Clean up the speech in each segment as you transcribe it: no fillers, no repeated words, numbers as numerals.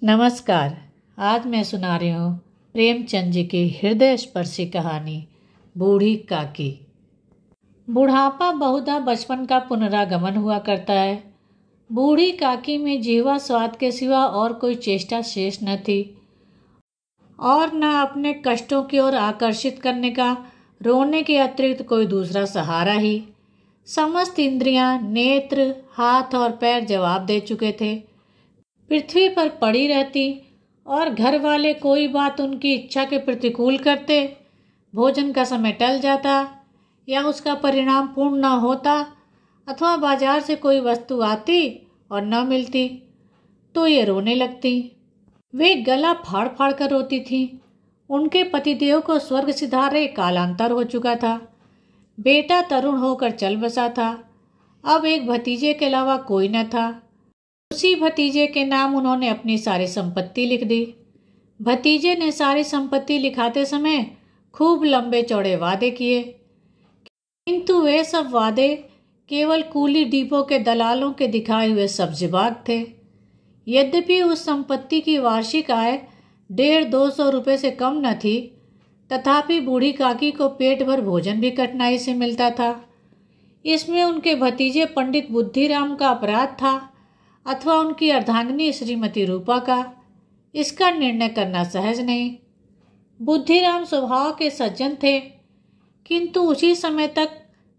नमस्कार। आज मैं सुना रही हूँ प्रेमचंद जी की हृदय स्पर्शी कहानी बूढ़ी काकी। बुढ़ापा बहुधा बचपन का पुनरागमन हुआ करता है। बूढ़ी काकी में जीवा स्वाद के सिवा और कोई चेष्टा शेष न थी और न अपने कष्टों की ओर आकर्षित करने का रोने के अतिरिक्त कोई दूसरा सहारा ही। समस्त इंद्रियां, नेत्र, हाथ और पैर जवाब दे चुके थे। पृथ्वी पर पड़ी रहती और घर वाले कोई बात उनकी इच्छा के प्रतिकूल करते, भोजन का समय टल जाता या उसका परिणाम पूर्ण न होता अथवा बाजार से कोई वस्तु आती और न मिलती तो ये रोने लगती। वे गला फाड़ फाड़ कर रोती थीं। उनके पतिदेव को स्वर्ग सिधारे कालांतर हो चुका था। बेटा तरुण होकर चल बसा था। अब एक भतीजे के अलावा कोई न था। उसी भतीजे के नाम उन्होंने अपनी सारी संपत्ति लिख दी। भतीजे ने सारी संपत्ति लिखाते समय खूब लंबे चौड़े वादे किए, किंतु वे सब वादे केवल कूली डिपो के दलालों के दिखाए हुए सब्जीबाग थे। यद्यपि उस संपत्ति की वार्षिक आय 150-200 रुपये से कम न थी, तथापि बूढ़ी काकी को पेट भर भोजन भी कठिनाई से मिलता था। इसमें उनके भतीजे पंडित बुद्धिराम का अपराध था अथवा उनकी अर्धांगिनी श्रीमती रूपा का, इसका निर्णय करना सहज नहीं। बुद्धिराम स्वभाव के सज्जन थे, किंतु उसी समय तक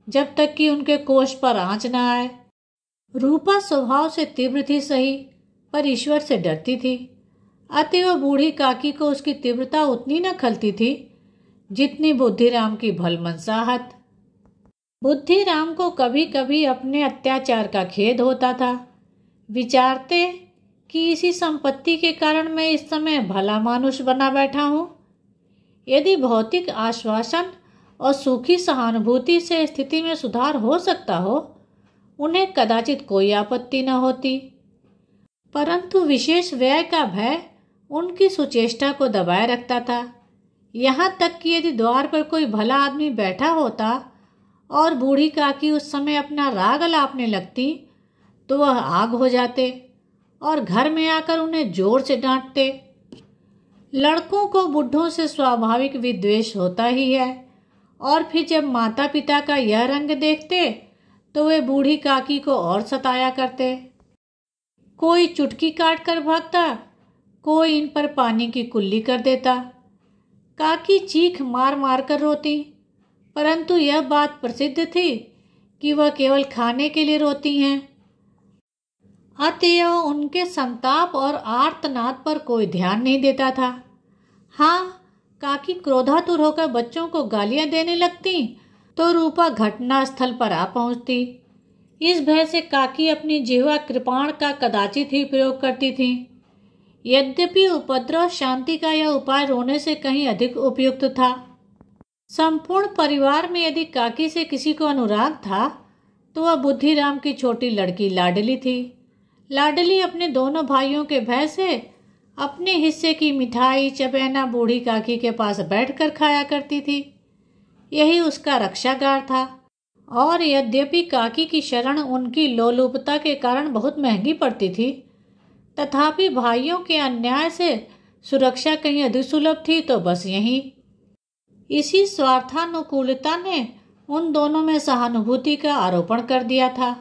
जब तक कि उनके कोष पर आंच न आए। रूपा स्वभाव से तीव्र थी सही, पर ईश्वर से डरती थी। अतएव बूढ़ी काकी को उसकी तीव्रता उतनी न खलती थी जितनी बुद्धिराम की भलमनसाहत। बुद्धिराम को कभी कभी अपने अत्याचार का खेद होता था। विचारते कि इसी संपत्ति के कारण मैं इस समय भला मानुष बना बैठा हूँ। यदि भौतिक आश्वासन और सूखी सहानुभूति से स्थिति में सुधार हो सकता हो, उन्हें कदाचित कोई आपत्ति न होती, परंतु विशेष व्यय का भय उनकी सुचेष्टा को दबाए रखता था। यहाँ तक कि यदि द्वार पर कोई भला आदमी बैठा होता और बूढ़ी काकी उस समय अपना राग अलापने लगती तो वह आग हो जाते और घर में आकर उन्हें जोर से डांटते। लड़कों को बुढ़ों से स्वाभाविक विद्वेष होता ही है, और फिर जब माता पिता का यह रंग देखते तो वे बूढ़ी काकी को और सताया करते। कोई चुटकी काट कर भागता, कोई इन पर पानी की कुल्ली कर देता। काकी चीख मार मार कर रोती, परंतु यह बात प्रसिद्ध थी कि वह केवल खाने के लिए रोती हैं। अतएव उनके संताप और आर्तनाद पर कोई ध्यान नहीं देता था। हाँ, काकी क्रोधातुर होकर बच्चों को गालियां देने लगती तो रूपा घटना स्थल पर आ पहुंचती। इस भय से काकी अपनी जिह्वा कृपाण का कदाचित ही प्रयोग करती थी। यद्यपि उपद्रव शांति का यह उपाय रोने से कहीं अधिक उपयुक्त था। संपूर्ण परिवार में यदि काकी से किसी को अनुराग था तो वह बुद्धिराम की छोटी लड़की लाडली थी। लाडली अपने दोनों भाइयों के भय से अपने हिस्से की मिठाई चबैना बूढ़ी काकी के पास बैठकर खाया करती थी। यही उसका रक्षागार था। और यद्यपि काकी की शरण उनकी लोलुपता के कारण बहुत महंगी पड़ती थी, तथापि भाइयों के अन्याय से सुरक्षा कहीं अधिक सुलभ थी तो बस यही। इसी स्वार्थानुकूलता ने उन दोनों में सहानुभूति का आरोपण कर दिया था।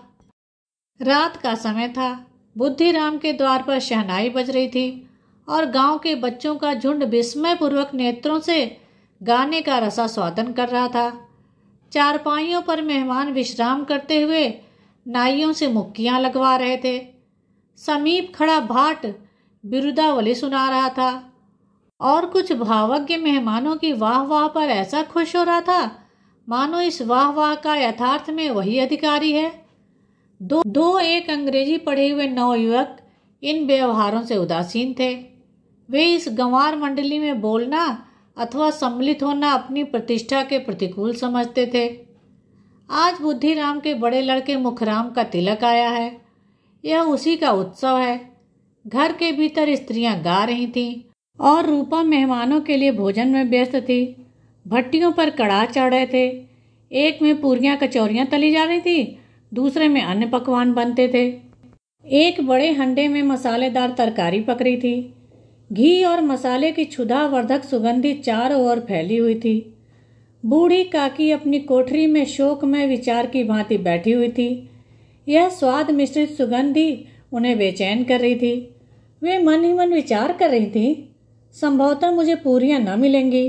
रात का समय था। बुद्धिराम के द्वार पर शहनाई बज रही थी और गांव के बच्चों का झुंड विस्मयपूर्वक नेत्रों से गाने का रसास्वादन कर रहा था। चारपाइयों पर मेहमान विश्राम करते हुए नाइयों से मुक्कियां लगवा रहे थे। समीप खड़ा भाट बिरुदावली सुना रहा था और कुछ भावज्ञ मेहमानों की वाह वाह पर ऐसा खुश हो रहा था मानो इस वाह वाह का यथार्थ में वही अधिकारी है। दो एक अंग्रेजी पढ़े हुए नवयुवक इन व्यवहारों से उदासीन थे। वे इस गंवार मंडली में बोलना अथवा सम्मिलित होना अपनी प्रतिष्ठा के प्रतिकूल समझते थे। आज बुद्धिराम के बड़े लड़के मुखराम का तिलक आया है। यह उसी का उत्सव है। घर के भीतर स्त्रियां गा रही थीं और रूपा मेहमानों के लिए भोजन में व्यस्त थी। भट्टियों पर कड़ाह चढ़ रहे थे। एक में पूरियां कचौरियां तली जा रही थी, दूसरे में अन्य पकवान बनते थे। एक बड़े हंडे में मसालेदार तरकारी पक रही थी। घी और मसाले की क्षुधावर्धक सुगंधी चारों ओर फैली हुई थी। बूढ़ी काकी अपनी कोठरी में शोकमय विचार की भांति बैठी हुई थी। यह स्वाद मिश्रित सुगंधी उन्हें बेचैन कर रही थी। वे मन ही मन विचार कर रही थी, संभवतः मुझे पूरियां न मिलेंगी।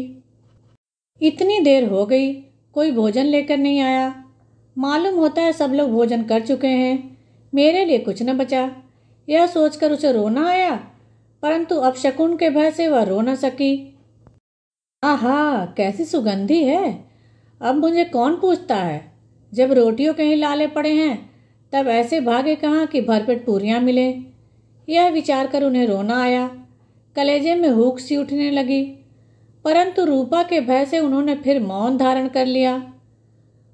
इतनी देर हो गई, कोई भोजन लेकर नहीं आया। मालूम होता है सब लोग भोजन कर चुके हैं, मेरे लिए कुछ न बचा। यह सोचकर उसे रोना आया, परंतु अपशकुन के भय से वह रो न सकी। आहा, कैसी सुगंधी है! अब मुझे कौन पूछता है? जब रोटियों के ही लाले पड़े हैं तब ऐसे भागे कहाँ कि भरपेट पूरियां मिले। यह विचार कर उन्हें रोना आया। कलेजे में हुक सी उठने लगी, परंतु रूपा के भय से उन्होंने फिर मौन धारण कर लिया।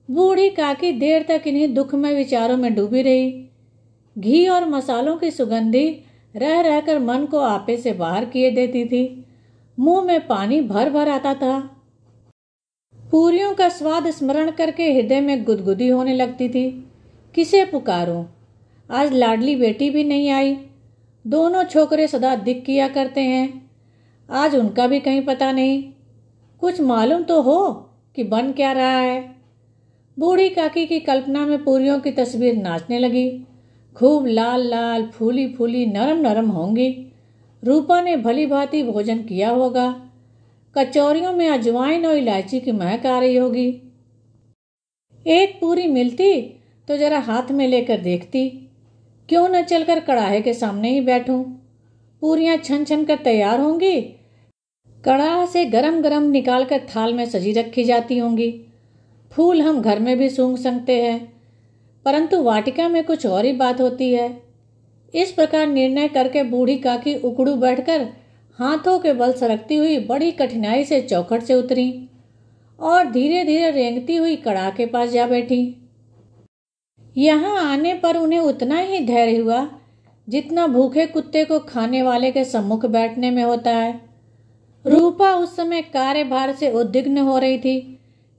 बूढ़ी काकी देर तक इन्हीं दुखमय विचारों में डूबी रही। घी और मसालों की सुगंधी रह रहकर मन को आपे से बाहर किए देती थी। मुंह में पानी भर भर आता था। पूरियों का स्वाद स्मरण करके हृदय में गुदगुदी होने लगती थी। किसे पुकारूं? आज लाडली बेटी भी नहीं आई। दोनों छोकरे सदा दिक किया करते हैं, आज उनका भी कहीं पता नहीं। कुछ मालूम तो हो कि बन क्या रहा है। बूढ़ी काकी की कल्पना में पूरियों की तस्वीर नाचने लगी। खूब लाल लाल, फूली फूली, नरम नरम होंगी। रूपा ने भली भांति भोजन किया होगा। कचौरियों में अजवाइन और इलायची की महक आ रही होगी। एक पूरी मिलती तो जरा हाथ में लेकर देखती। क्यों न चलकर कड़ाहे के सामने ही बैठूं। पूरियां छन छन कर तैयार होंगी। कड़ाह से गरम गरम निकालकर थाल में सजी रखी जाती होंगी। फूल हम घर में भी सूंघ सकते हैं, परंतु वाटिका में कुछ और ही बात होती है। इस प्रकार निर्णय करके बूढ़ी काकी उकड़ू बैठकर हाथों के बल सरकती हुई बड़ी कठिनाई से चौखट से उतरी और धीरे धीरे रेंगती हुई कड़ाह के पास जा बैठी। यहाँ आने पर उन्हें उतना ही धैर्य हुआ जितना भूखे कुत्ते को खाने वाले के सम्मुख बैठने में होता है। रूपा उस समय कार्यभार से उद्विग्न हो रही थी।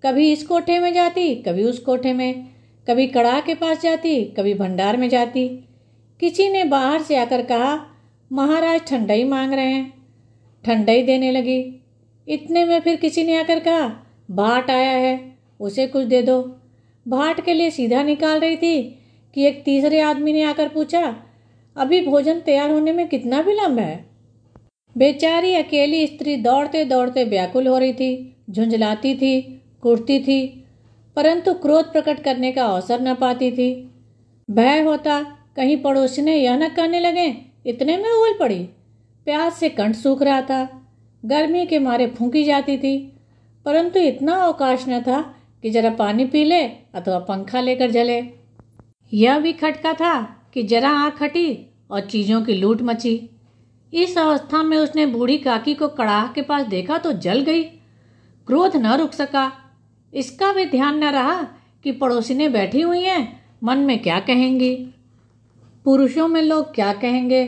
कभी इस कोठे में जाती, कभी उस कोठे में, कभी कड़ाह के पास जाती, कभी भंडार में जाती। किसी ने बाहर से आकर कहा, महाराज ठंडई मांग रहे हैं। ठंडई देने लगी। इतने में फिर किसी ने आकर कहा, भाट आया है, उसे कुछ दे दो। भाट के लिए सीधा निकाल रही थी कि एक तीसरे आदमी ने आकर पूछा, अभी भोजन तैयार होने में कितना विलंब है। बेचारी अकेली स्त्री दौड़ते दौड़ते व्याकुल हो रही थी, झुंझलाती थी, कुड़ती थी, परंतु क्रोध प्रकट करने का अवसर न पाती थी। भय होता कहीं पड़ोसी ने यह न कहने लगे, इतने में उबल पड़ी। प्यास से कंठ सूख रहा था, गर्मी के मारे फूंकी जाती थी, परंतु इतना अवकाश न था कि जरा पानी पी ले अथवा पंखा लेकर जले। यह भी खटका था कि जरा आँख हटी और चीजों की लूट मची। इस अवस्था में उसने बूढ़ी काकी को कड़ाह के पास देखा तो जल गई। क्रोध न रुक सका। इसका भी ध्यान न रहा कि पड़ोसी ने बैठी हुई हैं, मन में क्या कहेंगी। पुरुषों में लोग क्या कहेंगे।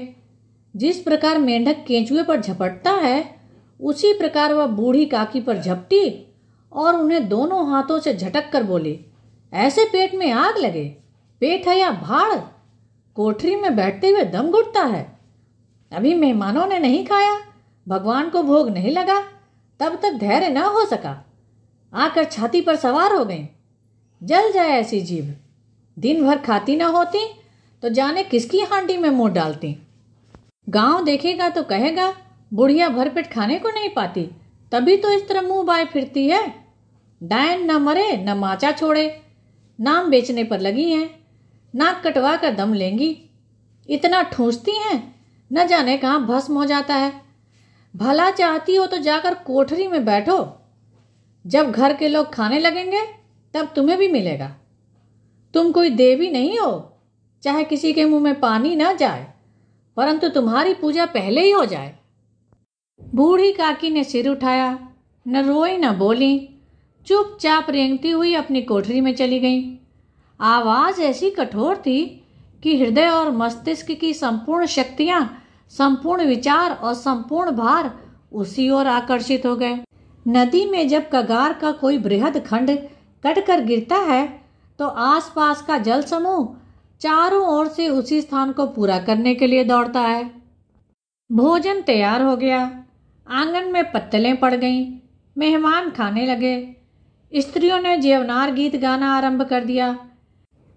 जिस प्रकार मेंढक केंचुए पर झपटता है, उसी प्रकार वह बूढ़ी काकी पर झपटी और उन्हें दोनों हाथों से झटक कर बोली, ऐसे पेट में आग लगे, पेट है या भाड़, कोठरी में बैठते हुए दम घुटता है। अभी मेहमानों ने नहीं खाया, भगवान को भोग नहीं लगा, तब तक धैर्य न हो सका, आकर छाती पर सवार हो गई। जल जाए ऐसी जीभ। दिन भर खाती न होती तो जाने किसकी हांडी में मुंह डालती। गांव देखेगा तो कहेगा, बुढ़िया भरपेट खाने को नहीं पाती, तभी तो इस तरह मुंह बाए फिरती है। डायन न मरे न माचा छोड़े, नाम बेचने पर लगी हैं, नाक कटवा कर दम लेंगी। इतना ठूंसती हैं, न जाने कहाँ भस्म हो जाता है। भला चाहती हो तो जाकर कोठरी में बैठो, जब घर के लोग खाने लगेंगे तब तुम्हें भी मिलेगा। तुम कोई देवी नहीं हो, चाहे किसी के मुंह में पानी ना जाए, परंतु तुम्हारी पूजा पहले ही हो जाए। बूढ़ी काकी ने सिर उठाया, न रोई न बोली, चुपचाप रेंगती हुई अपनी कोठरी में चली गई। आवाज ऐसी कठोर थी कि हृदय और मस्तिष्क की संपूर्ण शक्तियां, संपूर्ण विचार और संपूर्ण भार उसी ओर आकर्षित हो गए। नदी में जब कगार का कोई बृहद खंड कटकर गिरता है तो आसपास का जल समूह चारों ओर से उसी स्थान को पूरा करने के लिए दौड़ता है। भोजन तैयार हो गया। आंगन में पत्तलें पड़ गईं। मेहमान खाने लगे। स्त्रियों ने जेवनार गीत गाना आरंभ कर दिया।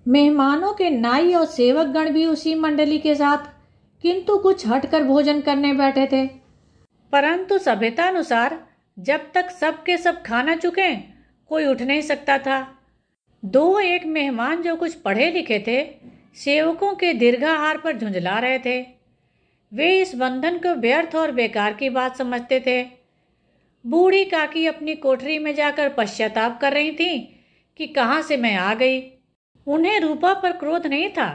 मेहमानों के नाई और सेवक गण भी उसी मंडली के साथ किंतु कुछ हटकर भोजन करने बैठे थे। परंतु सभ्यता अनुसार जब तक सब के सब खा न चुके कोई उठ नहीं सकता था। दो एक मेहमान जो कुछ पढ़े लिखे थे सेवकों के दीर्घाहार पर झुंझला रहे थे। वे इस बंधन को व्यर्थ और बेकार की बात समझते थे। बूढ़ी काकी अपनी कोठरी में जाकर पश्चाताप कर रही थी कि कहाँ से मैं आ गई। उन्हें रूपा पर क्रोध नहीं था,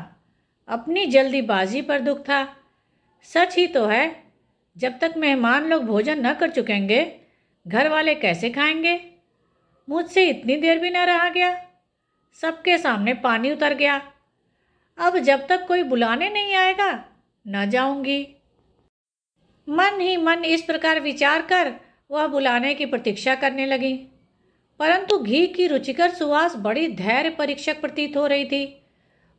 अपनी जल्दीबाजी पर दुख था। सच ही तो है, जब तक मेहमान लोग भोजन न कर चुकेंगे घर वाले कैसे खाएंगे। मुझसे इतनी देर भी न रहा गया। सबके सामने पानी उतर गया। अब जब तक कोई बुलाने नहीं आएगा न जाऊंगी। मन ही मन इस प्रकार विचार कर वह बुलाने की प्रतीक्षा करने लगी। परंतु घी की रुचिकर सुवास बड़ी धैर्य परीक्षक प्रतीत हो रही थी।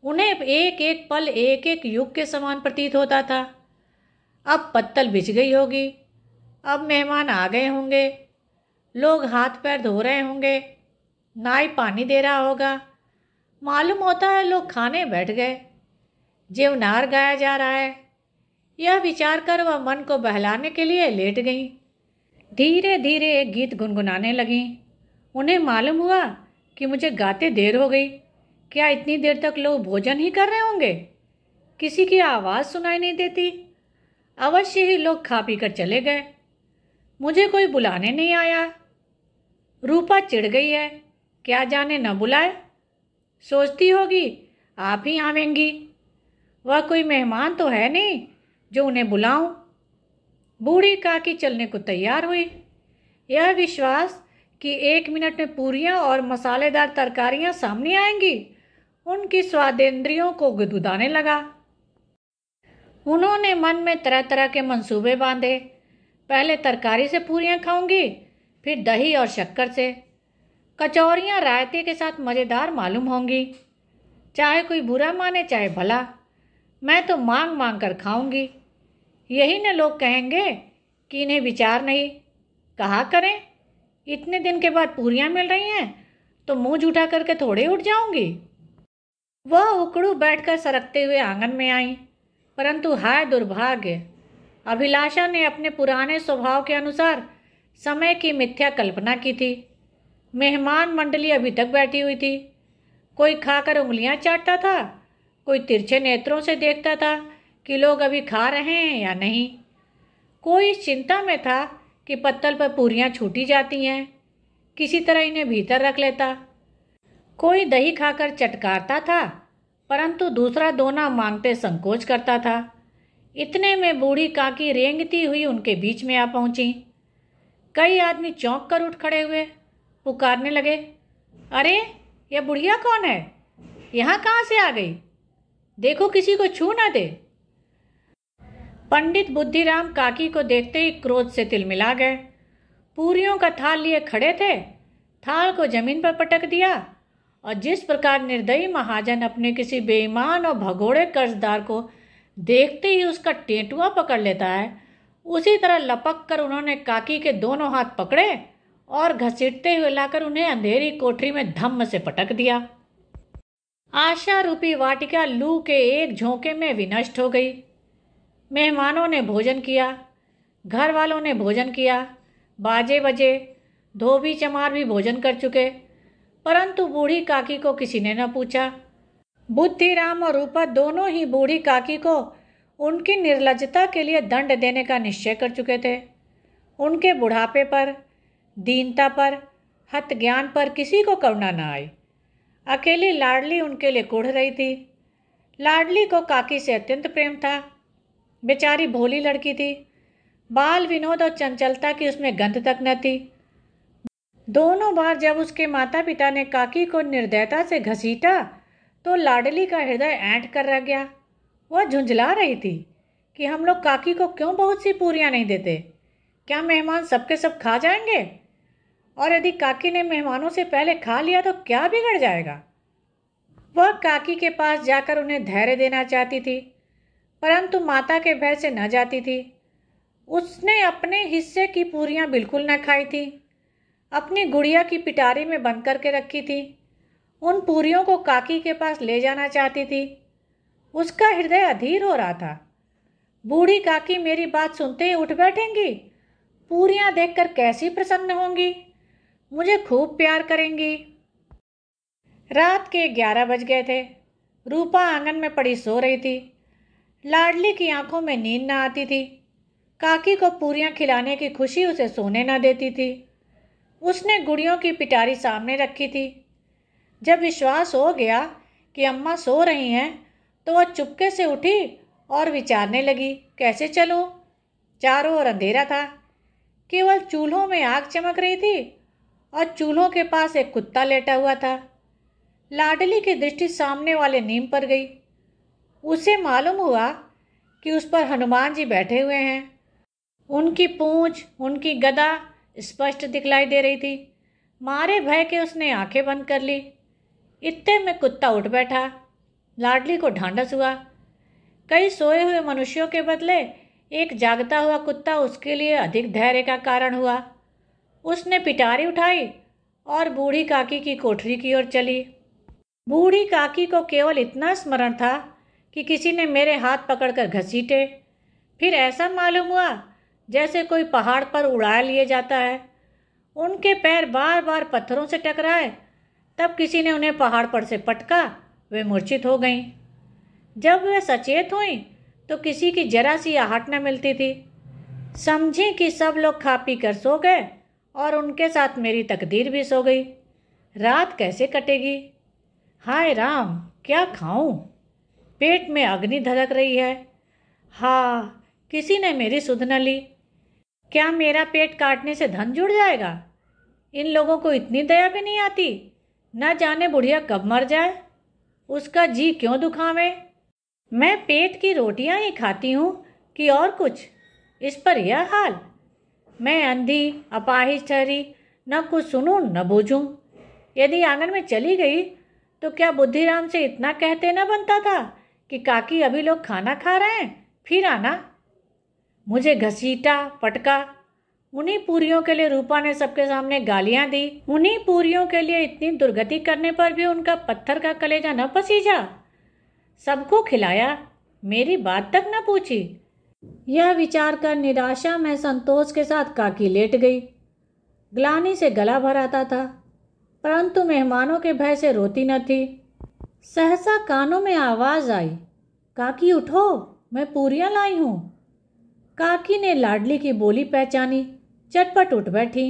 उन्हें एक एक पल एक एक युग के समान प्रतीत होता था। अब पत्तल बिछ गई होगी। अब मेहमान आ गए होंगे। लोग हाथ पैर धो रहे होंगे। नाई पानी दे रहा होगा। मालूम होता है लोग खाने बैठ गए। जेवनार गाया जा रहा है। यह विचार कर वह मन को बहलाने के लिए लेट गईं। धीरे धीरे एक गीत गुनगुनाने लगीं। उन्हें मालूम हुआ कि मुझे गाते देर हो गई। क्या इतनी देर तक लोग भोजन ही कर रहे होंगे? किसी की आवाज़ सुनाई नहीं देती। अवश्य ही लोग खा पी कर चले गए। मुझे कोई बुलाने नहीं आया। रूपा चिढ़ गई है, क्या जाने न बुलाए। सोचती होगी आप ही आवेंगी। वह कोई मेहमान तो है नहीं जो उन्हें बुलाऊं। बूढ़ी काकी चलने को तैयार हुई। यह विश्वास कि 1 मिनट में पूरियां और मसालेदार तरकारियां सामने आएंगी उनकी स्वादेंद्रियों को गुदगुदाने लगा। उन्होंने मन में तरह तरह के मंसूबे बांधे। पहले तरकारी से पूरियां खाऊंगी, फिर दही और शक्कर से। कचौरियां रायते के साथ मज़ेदार मालूम होंगी। चाहे कोई बुरा माने चाहे भला, मैं तो मांग मांग कर खाऊंगी। यही न लोग कहेंगे कि इन्हें विचार नहीं। कहा करें, इतने दिन के बाद पूरियां मिल रही हैं तो मुंह जूठा करके थोड़े उठ जाऊंगी। वह उकड़ू बैठकर सरकते हुए आंगन में आई। परंतु हाय दुर्भाग्य, अभिलाषा ने अपने पुराने स्वभाव के अनुसार समय की मिथ्या कल्पना की थी। मेहमान मंडली अभी तक बैठी हुई थी। कोई खाकर उंगलियां चाटता था, कोई तिरछे नेत्रों से देखता था कि लोग अभी खा रहे हैं या नहीं। कोई इस चिंता में था कि पत्तल पर पूरियां छूटी जाती हैं, किसी तरह इन्हें भीतर रख लेता। कोई दही खाकर चटकारता था, परंतु दूसरा दोना मांगते संकोच करता था। इतने में बूढ़ी काकी रेंगती हुई उनके बीच में आ पहुंची। कई आदमी चौंक कर उठ खड़े हुए, पुकारने लगे, अरे यह बुढ़िया कौन है? यहाँ कहाँ से आ गई? देखो किसी को छू ना दे। पंडित बुद्धिराम काकी को देखते ही क्रोध से तिलमिला गए। पूरियों का थाल लिए खड़े थे। थाल को जमीन पर पटक दिया और जिस प्रकार निर्दयी महाजन अपने किसी बेईमान और भगोड़े कर्जदार को देखते ही उसका टेंटुआ पकड़ लेता है, उसी तरह लपक कर उन्होंने काकी के दोनों हाथ पकड़े और घसीटते हुए लाकर उन्हें अंधेरी कोठरी में धम्म से पटक दिया। आशा रूपी वाटिका लू के एक झोंके में विनष्ट हो गई। मेहमानों ने भोजन किया, घर वालों ने भोजन किया, बाजे बजे, धोबी चमार भी भोजन कर चुके, परंतु बूढ़ी काकी को किसी ने न पूछा। बुद्धिराम और रूपा दोनों ही बूढ़ी काकी को उनकी निर्लज्जता के लिए दंड देने का निश्चय कर चुके थे। उनके बुढ़ापे पर, दीनता पर, हत ज्ञान पर किसी को करुणा न आई। अकेली लाडली उनके लिए कुढ़ रही थी। लाडली को काकी से अत्यंत प्रेम था। बेचारी भोली लड़की थी। बाल विनोद और चंचलता की उसमें गंध तक न थी। दोनों बार जब उसके माता पिता ने काकी को निर्दयता से घसीटा तो लाडली का हृदय ऐंठ कर रह गया। वह झुंझला रही थी कि हम लोग काकी को क्यों बहुत सी पूरियां नहीं देते। क्या मेहमान सबके सब खा जाएंगे? और यदि काकी ने मेहमानों से पहले खा लिया तो क्या बिगड़ जाएगा? वह काकी के पास जाकर उन्हें धैर्य देना चाहती थी, परंतु माता के भय से न जाती थी। उसने अपने हिस्से की पूरियां बिल्कुल न खाई थी, अपनी गुड़िया की पिटारी में बंद करके रखी थी। उन पूरियों को काकी के पास ले जाना चाहती थी। उसका हृदय अधीर हो रहा था। बूढ़ी काकी मेरी बात सुनते ही उठ बैठेंगी, पूरियां देखकर कैसी प्रसन्न होंगी, मुझे खूब प्यार करेंगी। रात के 11 बज गए थे। रूपा आंगन में पड़ी सो रही थी। लाडली की आंखों में नींद न आती थी। काकी को पूरियां खिलाने की खुशी उसे सोने न देती थी। उसने गुड़ियों की पिटारी सामने रखी थी। जब विश्वास हो गया कि अम्मा सो रही हैं, तो वह चुपके से उठी और विचारने लगी, कैसे चलूं? चारों ओर अंधेरा था। केवल चूल्हों में आग चमक रही थी और चूल्हों के पास एक कुत्ता लेटा हुआ था। लाडली की दृष्टि सामने वाले नीम पर गई। उसे मालूम हुआ कि उस पर हनुमान जी बैठे हुए हैं। उनकी पूंछ, उनकी गदा स्पष्ट दिखलाई दे रही थी। मारे भय के उसने आंखें बंद कर ली। इतने में कुत्ता उठ बैठा। लाडली को ढांढस हुआ। कई सोए हुए मनुष्यों के बदले एक जागता हुआ कुत्ता उसके लिए अधिक धैर्य का कारण हुआ। उसने पिटारी उठाई और बूढ़ी काकी की कोठरी की ओर चली। बूढ़ी काकी को केवल इतना स्मरण था कि किसी ने मेरे हाथ पकड़कर घसीटे। फिर ऐसा मालूम हुआ जैसे कोई पहाड़ पर उड़ा लिए जाता है। उनके पैर बार बार पत्थरों से टकराए। तब किसी ने उन्हें पहाड़ पर से पटका। वे मूर्छित हो गईं। जब वे सचेत हुईं तो किसी की जरा सी आहट न मिलती थी। समझी कि सब लोग खा पी कर सो गए और उनके साथ मेरी तकदीर भी सो गई। रात कैसे कटेगी? हाय राम, क्या खाऊं? पेट में अग्नि धधक रही है। हाँ, किसी ने मेरी सुध न ली। क्या मेरा पेट काटने से धन जुड़ जाएगा? इन लोगों को इतनी दया भी नहीं आती। न जाने बुढ़िया कब मर जाए, उसका जी क्यों दुखावे। मैं पेट की रोटियां ही खाती हूँ कि और कुछ। इस पर यह हाल। मैं अंधी अपाहिज ठहरी, न कुछ सुनूं न बूझूं। यदि आंगन में चली गई तो क्या बुद्धिराम से इतना कहते न बनता था कि काकी अभी लोग खाना खा रहे हैं, फिर आना। मुझे घसीटा, पटका। उन्हीं पूरियों के लिए रूपा ने सबके सामने गालियां दी। उन्हीं पूरियों के लिए इतनी दुर्गति करने पर भी उनका पत्थर का कलेजा न पसीजा। सबको खिलाया, मेरी बात तक न पूछी। यह विचार कर निराशा में संतोष के साथ काकी लेट गई। ग्लानि से गला भर आता था, परंतु मेहमानों के भय से रोती न थी। सहसा कानों में आवाज आई, काकी उठो, मैं पूरियां लाई हूं। काकी ने लाडली की बोली पहचानी, चटपट उठ बैठी।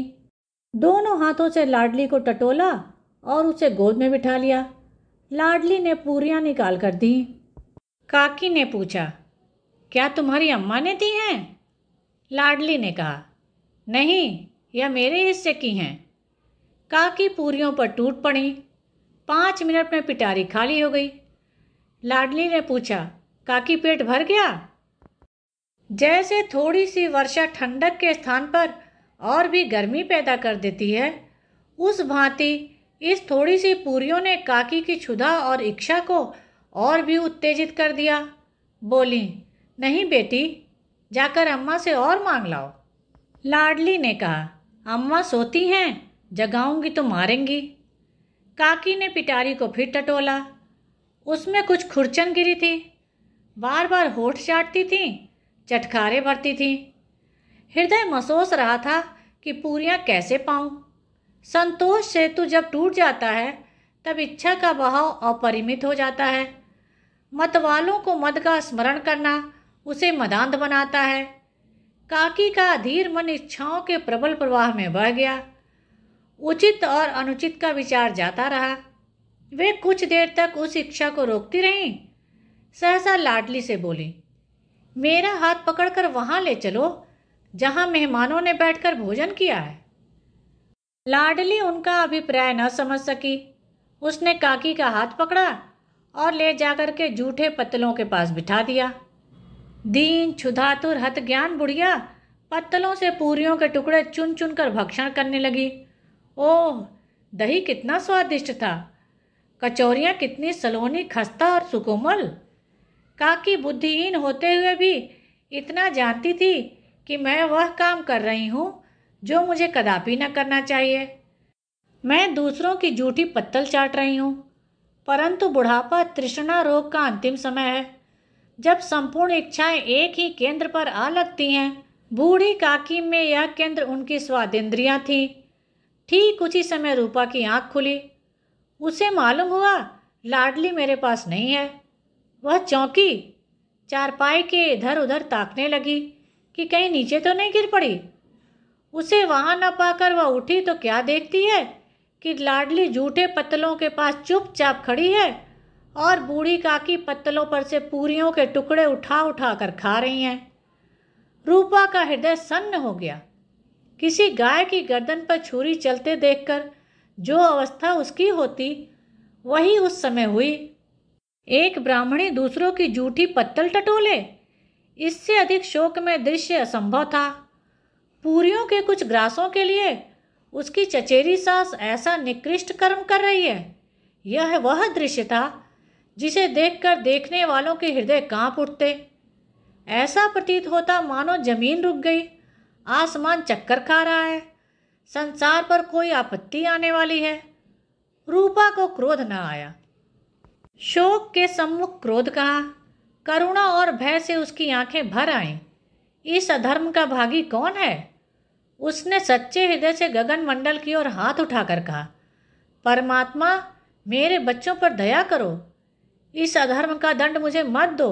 दोनों हाथों से लाडली को टटोला और उसे गोद में बिठा लिया। लाडली ने पूरियां निकाल कर दी। काकी ने पूछा, क्या तुम्हारी अम्मा ने दी हैं? लाडली ने कहा, नहीं, यह मेरे हिस्से की हैं। काकी पूरियों पर टूट पड़ी। 5 मिनट में पिटारी खाली हो गई। लाडली ने पूछा, काकी पेट भर गया? जैसे थोड़ी सी वर्षा ठंडक के स्थान पर और भी गर्मी पैदा कर देती है, उस भांति इस थोड़ी सी पूरियों ने काकी की क्षुधा और इच्छा को और भी उत्तेजित कर दिया। बोली, नहीं बेटी, जाकर अम्मा से और मांग लाओ। लाडली ने कहा, अम्मा सोती हैं, जगाऊंगी तो मारेंगी। काकी ने पिटारी को फिर टटोला। उसमें कुछ खुरचन गिरी थी। बार बार होठ चाटती थी, चटखारे भरती थी। हृदय महसूस रहा था कि पूरियां कैसे पाऊं। संतोष सेतु जब टूट जाता है तब इच्छा का बहाव अपरिमित हो जाता है। मतवालों को मद का स्मरण करना उसे मदांध बनाता है। काकी का अधीर मन इच्छाओं के प्रबल प्रवाह में बह गया। उचित और अनुचित का विचार जाता रहा। वे कुछ देर तक उस इच्छा को रोकती रहीं। सहसा लाडली से बोली, मेरा हाथ पकड़कर वहां ले चलो जहां मेहमानों ने बैठकर भोजन किया है। लाडली उनका अभिप्राय न समझ सकी। उसने काकी का हाथ पकड़ा और ले जाकर के जूठे पत्तलों के पास बिठा दिया। दीन क्षुधातुर हत ज्ञान बुढ़िया पत्तलों से पूरियों के टुकड़े चुन चुन कर भक्षण करने लगी। ओह, दही कितना स्वादिष्ट था। कचौरियाँ कितनी सलोनी, खस्ता और सुकोमल। काकी बुद्धिहीन होते हुए भी इतना जानती थी कि मैं वह काम कर रही हूँ जो मुझे कदापि न करना चाहिए। मैं दूसरों की जूठी पत्तल चाट रही हूँ, परंतु बुढ़ापा तृष्णा रोग का अंतिम समय है, जब संपूर्ण इच्छाएं एक ही केंद्र पर आ लगती हैं। बूढ़ी काकी में यह केंद्र उनकी स्वादेंद्रियां थी। ठीक उसी समय रूपा की आंख खुली। उसे मालूम हुआ लाडली मेरे पास नहीं है। वह चौंकी, चारपाई के इधर उधर ताकने लगी कि कहीं नीचे तो नहीं गिर पड़ी। उसे वहां न पाकर वह उठी तो क्या देखती है कि लाडली जूठे पत्तलों के पास चुपचाप खड़ी है और बूढ़ी काकी पत्तलों पर से पूरियों के टुकड़े उठा उठा कर खा रही हैं। रूपा का हृदय सन्न हो गया। किसी गाय की गर्दन पर छुरी चलते देखकर जो अवस्था उसकी होती, वही उस समय हुई। एक ब्राह्मणी दूसरों की जूठी पत्तल टटोले, इससे अधिक शोकमय दृश्य असंभव था। पूरियों के कुछ ग्रासों के लिए उसकी चचेरी सास ऐसा निकृष्ट कर्म कर रही है। यह वह दृश्य था जिसे देखकर देखने वालों के हृदय कांप उठते। ऐसा प्रतीत होता मानो जमीन रुक गई, आसमान चक्कर खा रहा है, संसार पर कोई आपत्ति आने वाली है। रूपा को क्रोध न आया। शोक के सम्मुख क्रोध कहा। करुणा और भय से उसकी आंखें भर आईं। इस अधर्म का भागी कौन है? उसने सच्चे हृदय से गगन मंडल की ओर हाथ उठाकर कहा, परमात्मा, मेरे बच्चों पर दया करो। इस अधर्म का दंड मुझे मत दो,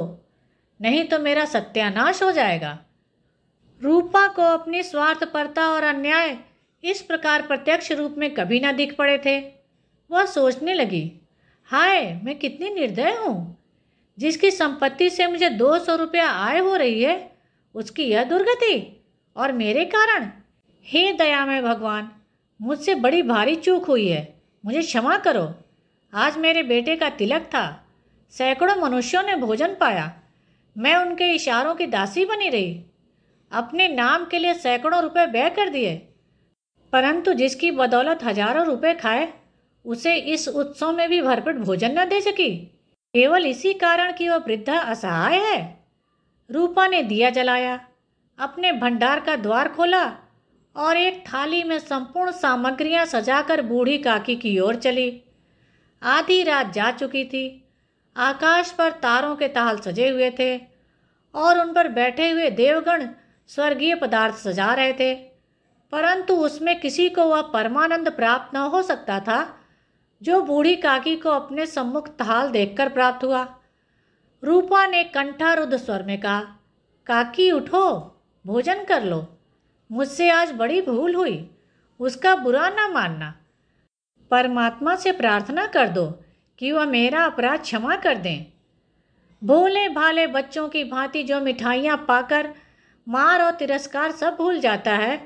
नहीं तो मेरा सत्यानाश हो जाएगा। रूपा को अपनी स्वार्थपरता और अन्याय इस प्रकार प्रत्यक्ष रूप में कभी न दिख पड़े थे। वह सोचने लगी, हाय, मैं कितनी निर्दय हूँ। जिसकी संपत्ति से मुझे 200 रुपया आय हो रही है, उसकी यह दुर्गति, और मेरे कारण। हे दयामय भगवान, मुझसे बड़ी भारी चूक हुई है, मुझे क्षमा करो। आज मेरे बेटे का तिलक था, सैकड़ों मनुष्यों ने भोजन पाया, मैं उनके इशारों की दासी बनी रही, अपने नाम के लिए सैकड़ों रुपए व्यय कर दिए, परंतु जिसकी बदौलत हजारों रुपए खाए, उसे इस उत्सव में भी भरपेट भोजन न दे सकी, केवल इसी कारण कि वह वृद्धा असहाय है। रूपा ने दिया जलाया, अपने भंडार का द्वार खोला और एक थाली में संपूर्ण सामग्रियां सजाकर बूढ़ी काकी की ओर चली। आधी रात जा चुकी थी। आकाश पर तारों के ताल सजे हुए थे और उन पर बैठे हुए देवगण स्वर्गीय पदार्थ सजा रहे थे, परंतु उसमें किसी को वह परमानंद प्राप्त न हो सकता था जो बूढ़ी काकी को अपने सम्मुख थाल देखकर प्राप्त हुआ। रूपा ने कंठारुद्ध स्वर में कहा, काकी उठो, भोजन कर लो। मुझसे आज बड़ी भूल हुई, उसका बुरा ना मानना। परमात्मा से प्रार्थना कर दो कि वह मेरा अपराध क्षमा कर दें। भोले भाले बच्चों की भांति जो मिठाइयाँ पाकर मार और तिरस्कार सब भूल जाता है,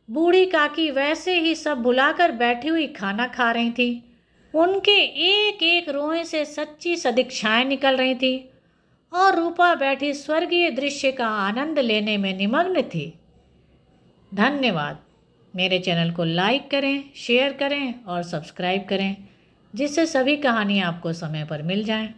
बूढ़ी काकी वैसे ही सब भुलाकर बैठी हुई खाना खा रही थी। उनके एक एक रोए से सच्ची सदिच्छाएं निकल रही थी और रूपा बैठी स्वर्गीय दृश्य का आनंद लेने में निमग्न थी। धन्यवाद। मेरे चैनल को लाइक करें, शेयर करें और सब्सक्राइब करें, जिससे सभी कहानियाँ आपको समय पर मिल जाएं।